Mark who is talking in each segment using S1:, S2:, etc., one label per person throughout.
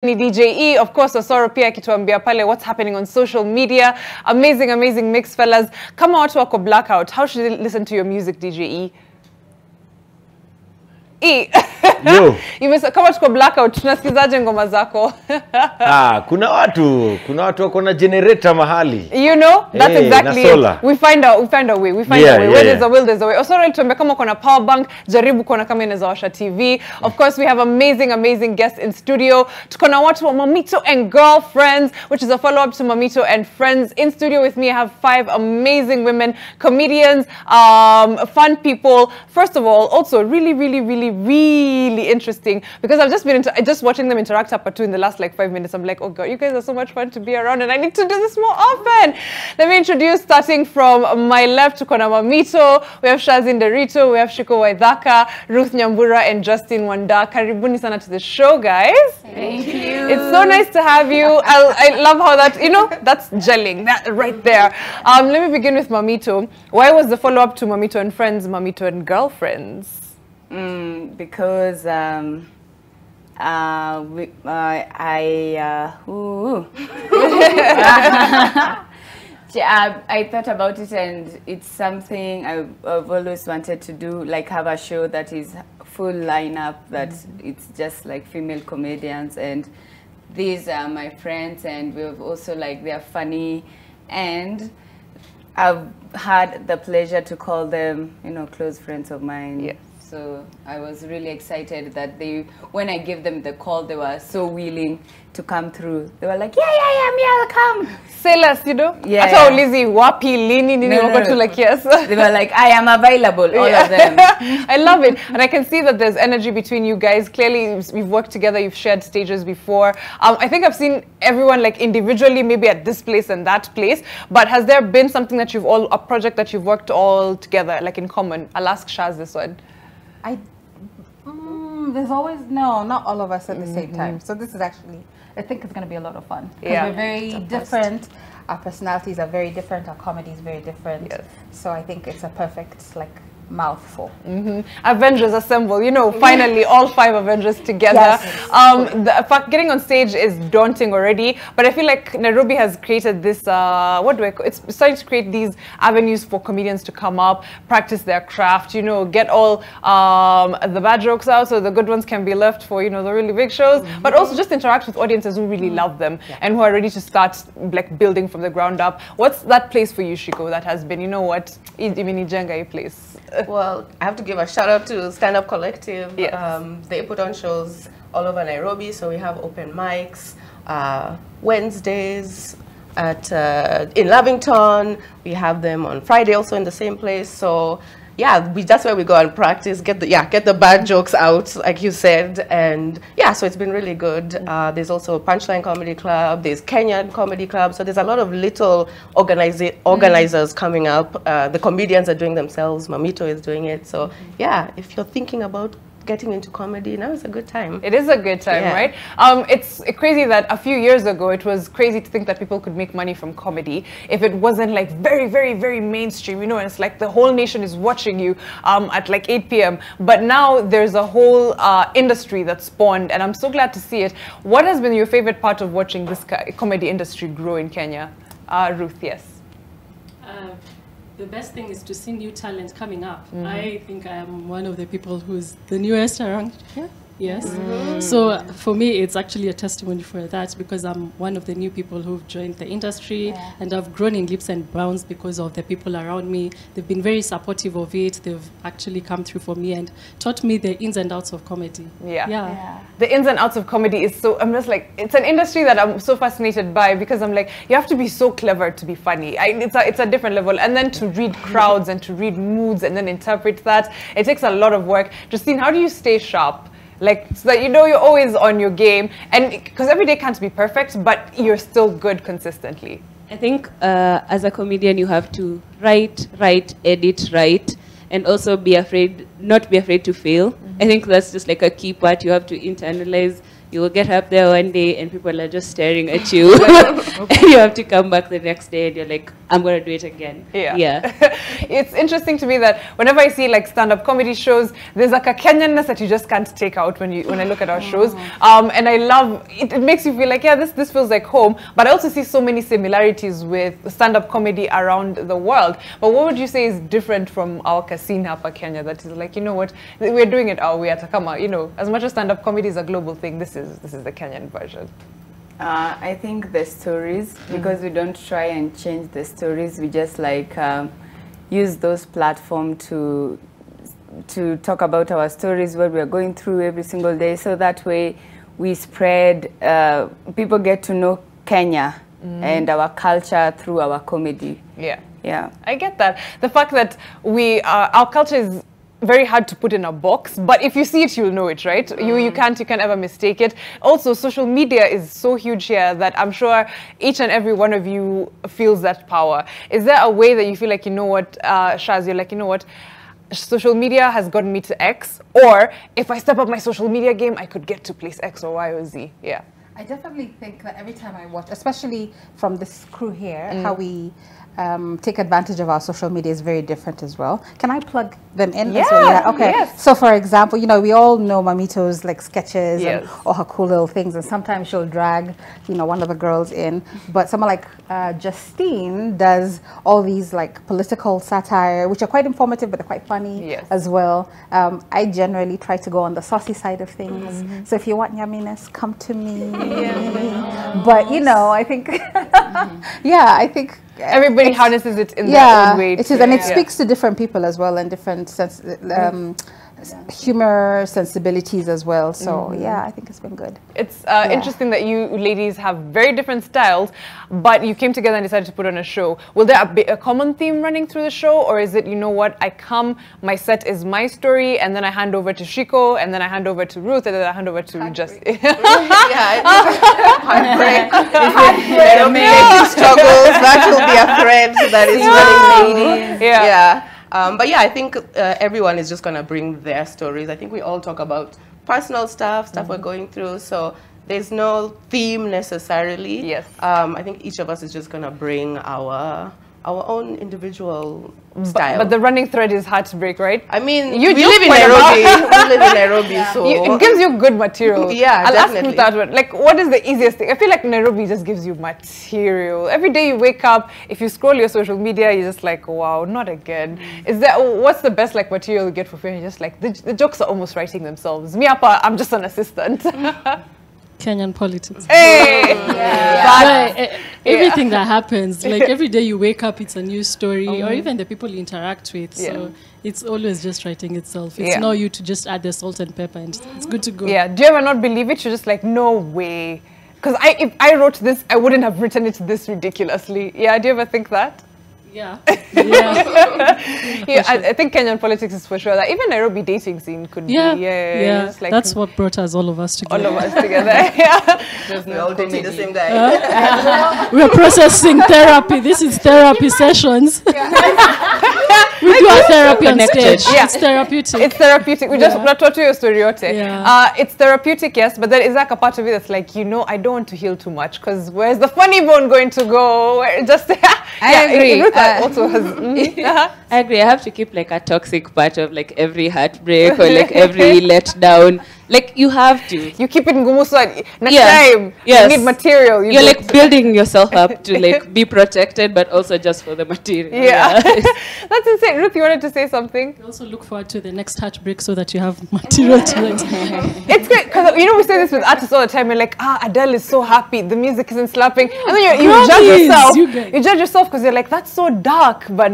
S1: Ni DJE, of course, Osoro pia akituambia pale what's happening on social media. Amazing, amazing mix, fellas. Kama watu wako blackout, how should they listen to your music, DJE?
S2: Yo.
S1: Kama tuko blackout, tunasikizaje ngoma zako?
S2: Kuna watu wako na generator mahali.
S1: You know, that's exactly it. We find a way. Where there's a will, there's a way. Osoro tuambia kama uko na power bank, jaribu kuona kama inaweza washa TV. Of course, we have amazing guests in studio. Tuko na watu wa Mammito and Girlfriends, which is a follow-up to Mammito and Friends. In studio with me, I have 5 amazing women, comedians, fun people. First of all, also really interesting because I've just been just watching them interact up to in the last like 5 minutes. I'm like, oh god, you guys are so much fun to be around and I need to do this more often. Let me introduce, starting from my left, to Kona Mammito. We have Shazin Derito, we have Shiko Waithaka, Ruth Nyambura, and Justin Wanda. Karibuni sana to the show, guys.
S3: Thank you.
S1: It's so nice to have you. I love how that, you know, that's gelling, that right there. Let me begin with Mammito. Why was the follow-up to Mammito and Friends, Mammito and Girlfriends?
S3: Because I thought about it and it's something I've always wanted to do, like have a show that is full lineup, that it's just like female comedians, and these are my friends and we've also like, they're funny and I've had the pleasure to call them, you know, close friends of mine.
S1: Yeah.
S3: So I was really excited that when I gave them the call, they were so willing to come through. They were like, yeah, I'll come.
S1: Say less, you know?
S3: Yeah.
S1: Ata ulizi wapi lini nini wako like yes.
S3: They were like, I am available, all of them.
S1: I love it. And I can see that there's energy between you guys. Clearly, you've worked together, you've shared stages before. I think I've seen everyone like individually, maybe at this place and that place. But has there been something that a project that you've worked all together, like in common? I'll ask Shaz this one.
S4: There's always, no, not all of us at the same time. So this is actually, I think it's going to be a lot of fun. Yeah. We're very different. Our personalities are very different. Our comedy is very different. Yes. So I think it's a perfect, like, mouthful.
S1: Avengers assemble, you know, finally all 5 Avengers together. Yes. The fact getting on stage is daunting already, but I feel like Nairobi has created this, it's starting to create these avenues for comedians to come up, practice their craft, you know, get all the bad jokes out so the good ones can be left for, you know, the really big shows, but also just interact with audiences who really love them and who are ready to start like building from the ground up. What's that place for you, Shiko, that has been, you know what, Iminijenga place?
S5: Well, I have to give a shout out to Stand Up Collective.
S1: Yes.
S5: They put on shows all over Nairobi, so we have open mics, Wednesdays in Lavington. We have them on Friday also in the same place. So yeah, that's where we go and practice, get the bad jokes out, like you said, and yeah, so it's been really good. There's also Punchline Comedy Club, there's Kenyan Comedy Club, so there's a lot of little organizers coming up. The comedians are doing themselves, Mammito is doing it, so yeah, if you're thinking about getting into comedy, now is a good time.
S1: It is a good time, right? It's crazy that a few years ago, it was crazy to think that people could make money from comedy if it wasn't like very mainstream, you know, and it's like the whole nation is watching you at like 8 p.m. But now there's a whole industry that's spawned, and I'm so glad to see it. What has been your favorite part of watching this comedy industry grow in Kenya? Ruth, yes.
S6: The best thing is to see new talent coming up. I think I am one of the people who's the newest around here. Yes. So for me, it's actually a testimony for that because I'm one of the new people who've joined the industry and I've grown in leaps and bounds because of the people around me. They've been very supportive of it. They've actually come through for me and taught me the ins and outs of comedy.
S1: The ins and outs of comedy is so, I'm just like, it's an industry that I'm so fascinated by because I'm like, you have to be so clever to be funny. It's a different level. And then to read crowds and to read moods and then interpret that, it takes a lot of work. Justine, how do you stay sharp? Like, so that you know you're always on your game, and because every day can't be perfect, but you're still good consistently.
S7: I think as a comedian, you have to write, edit, and also not be afraid to fail. I think that's just like a key part. You have to internalize you will get up there one day and people are just staring at you. And you have to come back the next day and you're like, I'm going to do it again. Yeah.
S1: It's interesting to me that whenever I see like stand-up comedy shows, there's like a Kenyanness that you just can't take out when I look at our shows. And I love it. It makes you feel like, yeah, this feels like home. But I also see so many similarities with stand-up comedy around the world. But what would you say is different from our casino hapa Kenya that is like, you know what, we're doing it our way at Takama, you know, as much as stand-up comedy is a global thing, this is the Kenyan version.
S3: I think the stories, because we don't try and change the stories, we just like use those platforms to talk about our stories, what we are going through every single day, so that way we spread, people get to know Kenya and our culture through our comedy. Yeah, I get that. The fact that our culture is very hard to put in a box, but if you see it, you'll know it, right? You can't ever mistake it. Also, social media is so huge here that I'm sure each and every one of you feels that power. Is there a way that you feel like, you know what, Shaz, you're like, you know what, social media has gotten me to X, or if I step up my social media game, I could get to place X or Y or Z? Yeah.
S4: I definitely think that every time I watch, especially from this crew here, how we take advantage of our social media is very different as well. Can I plug them in as well? Yeah, okay. Yes. So for example, you know, we all know Mammito's like sketches and all her cool little things, and sometimes she'll drag, you know, one of the girls in. But someone like Justine does all these like political satire, which are quite informative, but they're quite funny as well. I generally try to go on the saucy side of things. So if you want yumminess, come to me. But you know, I think, I think
S1: everybody harnesses it in their own way.
S4: It is, and it speaks to different people as well, and different humor sensibilities as well. So yeah, I think it's been good. It's
S1: interesting that you ladies have very different styles, but you came together and decided to put on a show. Will there be a common theme running through the show, or is it, you know what, I come, my set is my story, and then I hand over to Shiko, and then I hand over to Ruth, and then I hand over to Heartbreak.
S5: Struggles, that will be a thread that is running ladies. But yeah, I think everyone is just going to bring their stories. I think we all talk about personal stuff we're going through. So there's no theme necessarily. I think each of us is just going to bring our own individual style.
S1: But the running thread is heartbreak, right?
S5: I mean, we live in Nairobi. We live in Nairobi, so
S1: it gives you good material.
S5: I'll definitely.
S1: Ask that one. Like, what is the easiest thing? I feel like Nairobi just gives you material. Every day you wake up, if you scroll your social media, you're just like, wow, not again. What's the best like material you get for free? You're just like, the jokes are almost writing themselves. Me, I'm just an assistant.
S6: Kenyan politics.
S1: Hey!
S6: Everything that happens, like every day you wake up, it's a new story, or even the people you interact with. So it's always just writing itself. It's not you to just add the salt and pepper, and it's good to go.
S1: Yeah. Do you ever not believe it? You're just like, no way. Because if I wrote this, I wouldn't have written it this ridiculously. Yeah. Do you ever think that?
S6: Yeah.
S1: I think Kenyan politics is for sure that even Nairobi dating scene could be.
S6: Like that's what brought us all of us together.
S1: All of us together.
S5: We all dating the same guy.
S6: We're processing therapy. This is therapy sessions. We do our therapy on stage. It's therapeutic.
S1: It's therapeutic. We just taught you your story. It's therapeutic, yes, but there is like a part of it that's like, you know, I don't want to heal too much because where's the funny bone going to go?
S7: I agree.
S1: Also has,
S7: I agree. I have to keep like a toxic part of like every heartbreak or like every letdown. Like you have to.
S1: You keep it ngumu so next time you need material.
S7: You're like building yourself up to like be protected, but also just for the material.
S1: That's insane. Ruth, you wanted to say something?
S6: You also look forward to the next heartbreak so that you have material to write.
S1: It's great because you know we say this with artists all the time. We're like, Adele is so happy, the music isn't slapping, and then you judge yourself. You judge yourself because you're like, that's so dark, but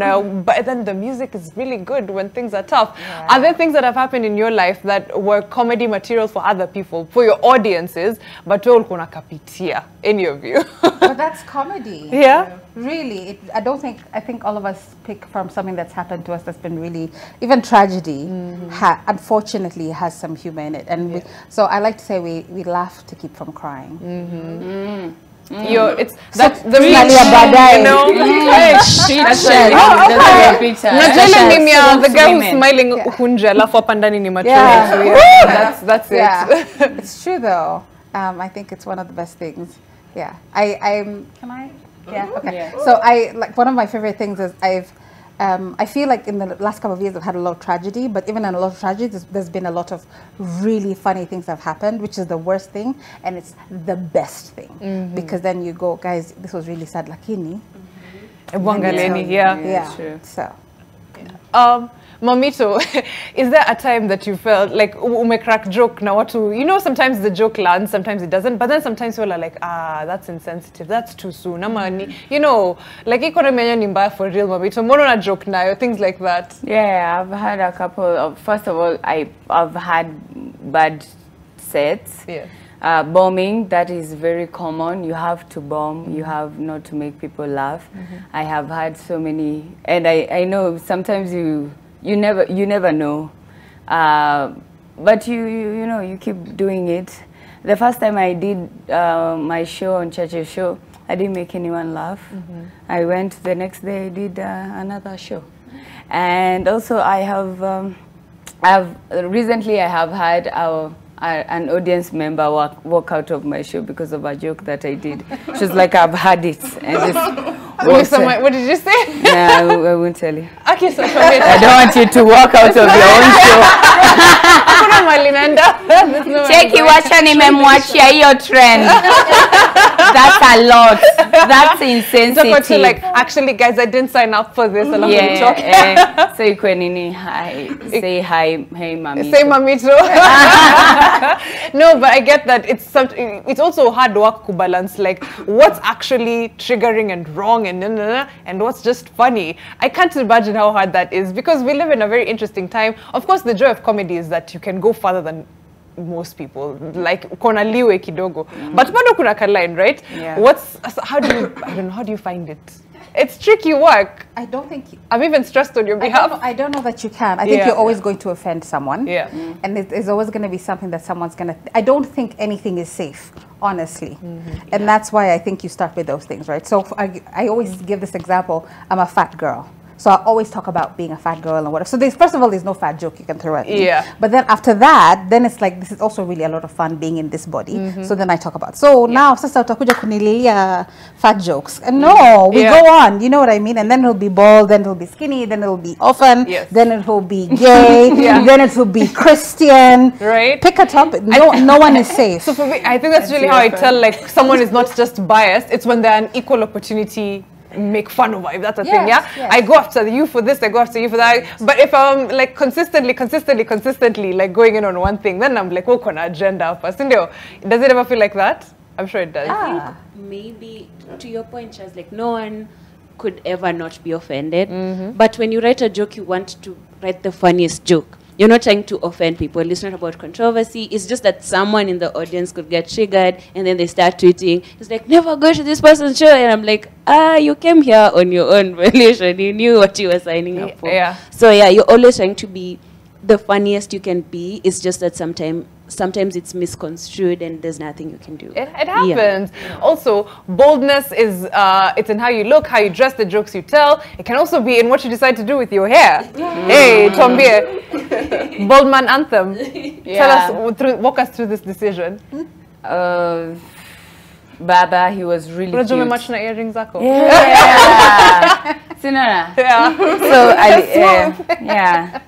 S1: then the music is really good when things are tough. Are there things that have happened in your life that were comedy material for other people, for your audiences, but all kuna kapitia, any of you?
S4: But that's comedy.
S1: Yeah.
S4: Really, I think all of us pick from something that's happened to us that's been really, even tragedy, unfortunately has some humor in it. And so I like to say we laugh to keep from crying.
S1: It's that's the
S4: real,
S1: you know. The guy who's smiling hunja alafu hapa ndani ni machozi. That's it.
S4: It's true though. I think it's one of the best things. Yeah. Can I? Yeah. Okay. Yeah. So like one of my favorite things is I feel like in the last couple of years I've had a lot of tragedy, but even in a lot of tragedy, there's been a lot of really funny things that have happened, which is the worst thing, and it's the best thing. Because then you go, guys, this was really sad, lakini.
S1: Yeah.
S3: True.
S4: So.
S1: Mammito, is there a time that you felt like umecrack joke na watu, you know, sometimes the joke lands, sometimes it doesn't, but then sometimes people are like, that's insensitive, that's too soon, you know, like economy ni mbaya for real, Mammito, mbona na joke nayo, things like that.
S3: Yeah, I've had a couple of, first of all, I've had bad sets.
S1: Yeah.
S3: Bombing, that is very common. You have to bomb, you have not to make people laugh. I have had so many, and I know sometimes you never know, but you know, you keep doing it. The first time I did my show on Chache's show, I didn't make anyone laugh. I went the next day, I did another show, and also I have recently I have had an audience member walk out of my show because of a joke that I did. She was like, I've had it. And just
S1: what did you say?
S3: No, I won't tell you.
S1: Okay, so
S3: I don't want you to walk out of your own show. Cheki wacha nimemwachia hiyo trend. That's a lot. That's insensitive.
S1: So like, actually guys, I didn't sign up for this.
S3: Yeah. So ikwe nini, hi. Say hi, hey Mammito.
S1: Say Mammito. No, but I get that it's also hard work to balance like what's actually triggering and wrong and what's just funny. I can't imagine how hard that is because we live in a very interesting time. Of course, the joy of comedy is that you can go further than most people, like kona liwe kidogo, but bado kuna ka line, right?
S3: Yeah.
S1: How do you find it? It's tricky work.
S4: I don't think
S1: I'm even stressed on your behalf.
S4: I don't know that you can. I think you're always going to offend someone.
S1: Yeah.
S4: And there's always going to be something that someone's going to... I don't think anything is safe, honestly. And that's why I think you start with those things, right? So I always give this example. I'm a fat girl. So I always talk about being a fat girl and whatever. So first of all, there's no fat joke you can throw at me.
S1: Yeah.
S4: But then after that, then it's like, this is also really a lot of fun being in this body. So then I talk about, so now, sasa utakuja kunililia fat jokes. And no, we go on, you know what I mean? And then it'll be bald, then it'll be skinny, then it'll be orphan, then it will be gay, then it will be Christian.
S1: Right.
S4: Pick a topic. No one is safe.
S1: So for me, I think that's really how I tell like someone is not just biased, it's when they're an equal opportunity make fun of it. That's a thing, yeah? Yes. I go after you for this, I go after you for that. But if I'm like consistently like going in on one thing, then I'm like, oh, kona agenda. Does it ever feel like that? I'm sure it does.
S7: I think maybe to your point, Chaz, like no one could ever not be offended. But when you write a joke, you want to write the funniest joke. You're not trying to offend people. It's not about controversy. It's just that someone in the audience could get triggered and then they start tweeting. It's like, never go to this person's show. And I'm like, you came here on your own volition. You knew what you were signing up for.
S1: Yeah.
S7: So yeah, you're always trying to be the funniest you can be. It's just that sometimes it's misconstrued and there's nothing you can do.
S1: It happens. Yeah. Also, boldness is it's in how you look, how you dress, the jokes you tell. It can also be in what you decide to do with your hair. Hey, Tombie, bold man anthem. Tell us, walk us through this decision.
S3: Baba, he was really cute.
S1: Much na earrings ako.
S3: Yeah. Sinara.
S1: Yeah.
S3: So yeah.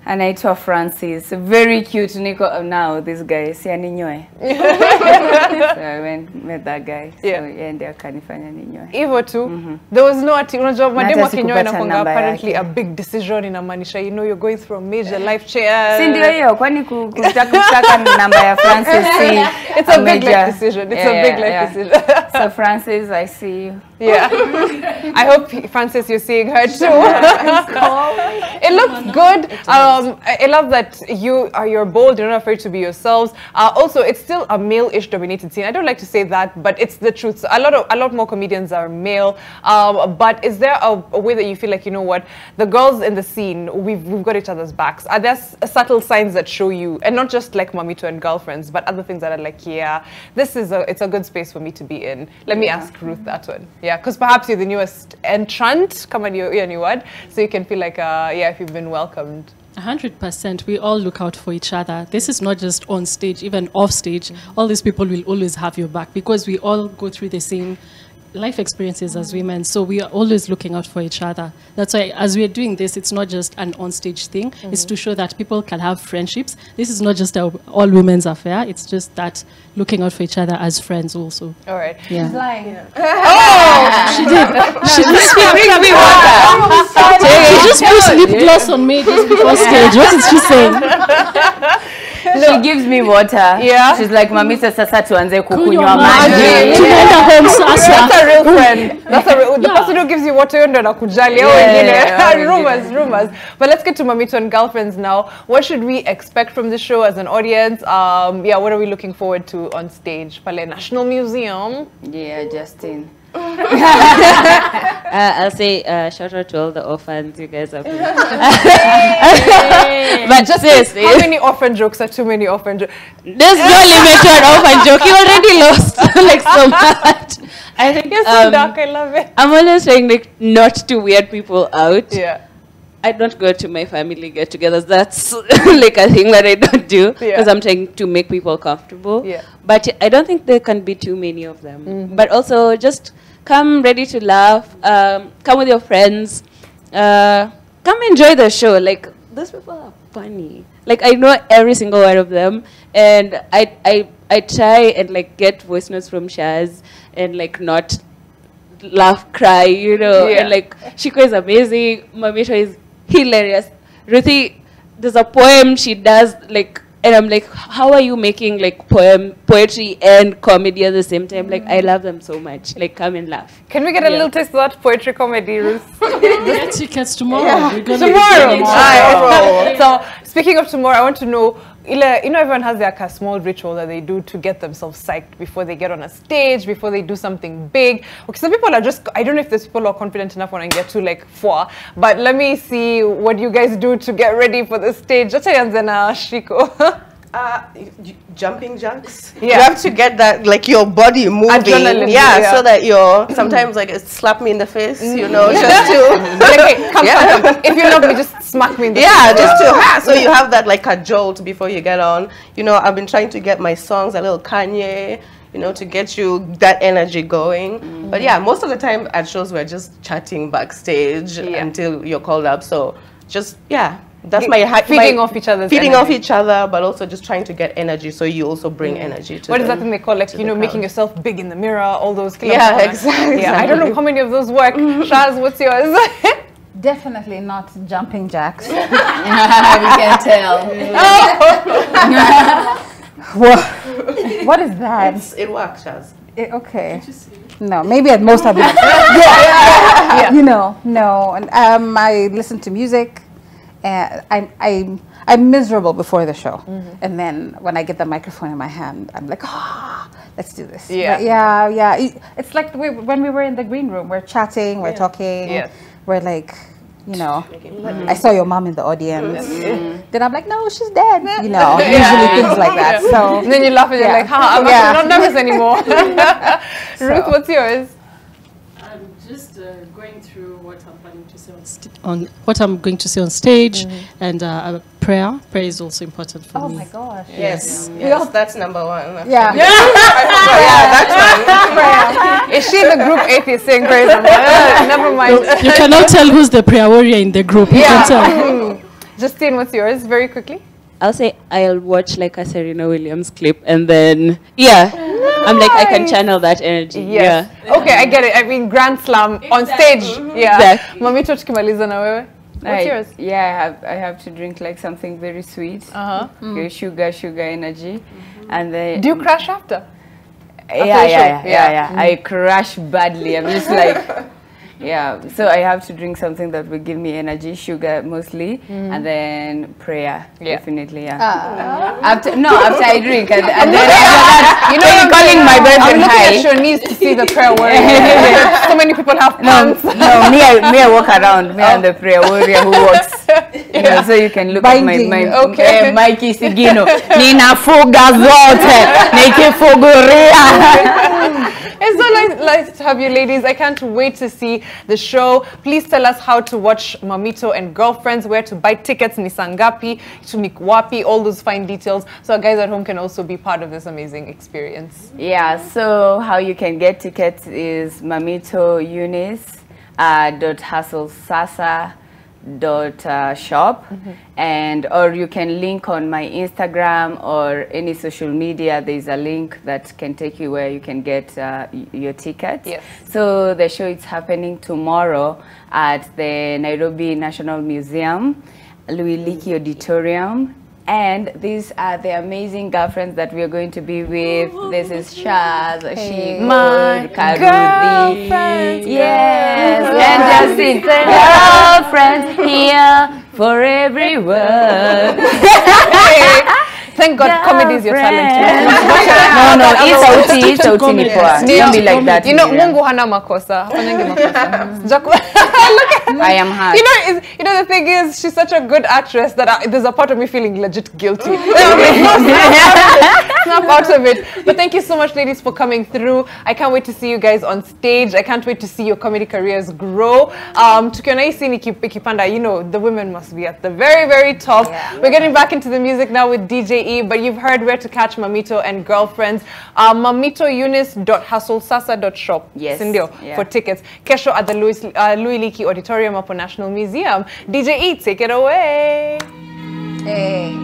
S3: Anaitwa Francis, very cute. Nico now this guy si aninyoe. So I met that guy. So ndiye akanifanya ninyoe.
S1: Hivyo tu. There was no unajua mademu akinyoe inakuanga apparently a big decision, inamaanisha you know you're going through a major life change.
S3: Si ndio hiyo kwani kutaka namba ya Francis si
S1: it's a big life decision. It's a big life decision.
S3: So Francis, I see you.
S1: Yeah. I hope Francis you're seeing her too. It looks good. I love that you're bold, you're not afraid to be yourselves. Also, it's still a male-ish dominated scene. I don't like to say that, but it's the truth. So a lot more comedians are male. But is there a way that you feel like, you know what, the girls in the scene, we've got each other's backs? Are there subtle signs that show you, and not just like Mammito and Girlfriends, but other things that are like, yeah, it's a good space for me to be in. Let me ask Ruth that one. Yeah, because perhaps you're the newest entrant, come on, you're a new word, so you can feel like, if you've been welcomed.
S6: 100%. We all look out for each other. This is not just on stage, even off stage. All these people will always have your back because we all go through the same life experiences as women, so we are always looking out for each other. That's why as we are doing this, it's not just an on-stage thing. It's to show that people can have friendships. This is not just a all women's affair. It's just that looking out for each other as friends also.
S1: All right.
S6: Yeah.
S4: She's lying.
S6: She did. She just
S3: Bring me water.
S6: She just put lip gloss on me just before stage. What is she saying?
S3: She gives me water.
S1: Yeah.
S3: She's like, Mammito, sasa tuanze kukunywa
S6: Kunywa
S3: maji.
S6: maji. Tunaenda home sasa.
S1: That's a real friend. That's a real, the person who gives you water ndo anakujali. Rumors. But let's get to Mammito and Girlfriends now. What should we expect from the show as an audience? What are we looking forward to on stage? Pale National Museum.
S3: Yeah, Justin.
S7: I'll say shout out to all the orphans. You guys are brilliant. But
S1: Just
S7: seriously,
S1: how many orphan jokes are too many orphan jokes?
S7: there's no limit to an orphan joke. You already lost like so much. I think
S1: You're so dark, I love it.
S7: I'm always trying like not to weird people out.
S1: Yeah.
S7: I don't go to my family get-togethers. That's like a thing that I don't do because I'm trying to make people comfortable.
S1: Yeah.
S7: But I don't think there can be too many of them. But also just come ready to laugh. Come with your friends. Come enjoy the show. Like those people are funny. Like I know every single one of them, and I try and like get voice notes from Shaz and like not laugh, cry, you know. And like Shiko is amazing. Mammito is hilarious. Ruthie, there's a poem she does like, and I'm like, how are you making like poetry and comedy at the same time? Like I love them so much. Like come and laugh.
S1: Can we get a little taste of that poetry comedy, Ruth?
S6: Get tickets tomorrow.
S1: Yeah.
S6: We're
S1: Tomorrow. So speaking of tomorrow, I want to know, you know, everyone has their small ritual that they do to get themselves psyched before they get on a stage, before they do something big. Okay, some people are just, I don't know if there's people who are confident enough when I get to like 4, but let me see what you guys do to get ready for the stage. Just Shiko.
S5: Jumping jacks.
S1: Yeah.
S5: You have to get that, like your body moving.
S1: Adrenaline,
S5: so that you're, sometimes like it slap me in the face, you know, just to.
S1: Like, hey, come. If you love me, just smack me in the face.
S5: Just to, so you have that like a jolt before you get on. You know, I've been trying to get my songs, a little Kanye, you know, to get you that energy going. But yeah, most of the time at shows we're just chatting backstage until you're called up. So just, that's
S1: feeding off each other's
S5: feeding
S1: energy.
S5: off each other, but also just trying to get energy, so you also bring energy to.
S1: What is that thing they call, like, you know, making yourself big in the mirror, all those.
S5: Exactly.
S1: I don't know how many of those work. Shaz, what's yours?
S4: Definitely not jumping jacks.
S3: We can tell.
S4: What is that?
S5: It works, Shaz.
S4: Okay. No, maybe at most I'll be. You know, no. And I listen to music. I'm miserable before the show, and then when I get the microphone in my hand, I'm like, let's do this. It's like when we were in the green room, we're chatting, we're talking, we're like, you know, I saw your mom in the audience. Then I'm like, no, she's dead. You know, usually things like that. So
S1: and then you laugh and you're like, I'm not nervous anymore. Ruth, what's yours?
S6: I'm just going through what I'm planning to say on what I'm going to say on stage, and prayer. Prayer is also important for me.
S4: Oh my gosh!
S5: Yes, that's number one.
S4: Yeah.
S5: That's one.
S1: Is she the group atheist saying prayer? Never mind.
S6: You cannot tell who's the prayer warrior in the group. You can tell.
S1: Justine, what's yours? Very quickly.
S7: I'll say I'll watch like a Serena Williams clip, and then I'm like I can channel that energy.
S1: Yes. Okay, I get it. I mean, Grand Slam on stage. Mammito, tukimaliza na wewe. What's yours?
S3: Yeah, I have to drink like something very sweet. Okay, sugar energy, and then.
S1: Do you crash after?
S3: Yeah. I crash badly. I'm just like. So I have to drink something that will give me energy, sugar mostly, and then prayer, definitely, After I drink, and then after that, you know, you're calling my boyfriend high.
S1: I'm looking at your knees to see the prayer warrior. So many people have pants.
S3: No, me I walk around, me and the prayer warrior who walks. You know, so you can look at my Mikey Sigino. Nina fuga zote, nikifuguria.
S1: It's so excited to have you ladies. I can't wait to see the show. Please tell us how to watch Mammito and Girlfriends, where to buy tickets, ni sangapi, wapi, all those fine details, so our guys at home can also be part of this amazing experience.
S3: Yeah, so how you can get tickets is mammitoeunice.hustlesasa.shop, and or you can link on my Instagram or any social media. There's a link that can take you where you can get your tickets.
S1: Yes.
S3: So the show is happening tomorrow at the Nairobi National Museum, Luiliki Auditorium. And these are the amazing girlfriends that we are going to be with. This is Shaz, Shigmar, Karudi. Yes, and Justin. Girlfriends here for everyone.
S1: Thank God comedy is your talent.
S3: No, it's sauti ni poa. Don't be like that.
S1: You know, Mungu hana makosa. Hafanyangi makosa.
S3: I am hard.
S1: You know, the thing is, she's such a good actress that there's a part of me feeling legit guilty. Snap out of it. But thank you so much, ladies, for coming through. I can't wait to see you guys on stage. I can't wait to see your comedy careers grow. Tukiona hii scene ikipanda, you know, the women must be at the very, very top. Yeah. We're getting back into the music now with DJ E, but you've heard where to catch Mammito and Girlfriends. mammitoeunice.hustlesasa.shop.
S3: Yes.
S1: Sindio, for tickets. Kesho at the Luiliki Auditorium up on National Museum. DJ E, take it away.
S4: Hey.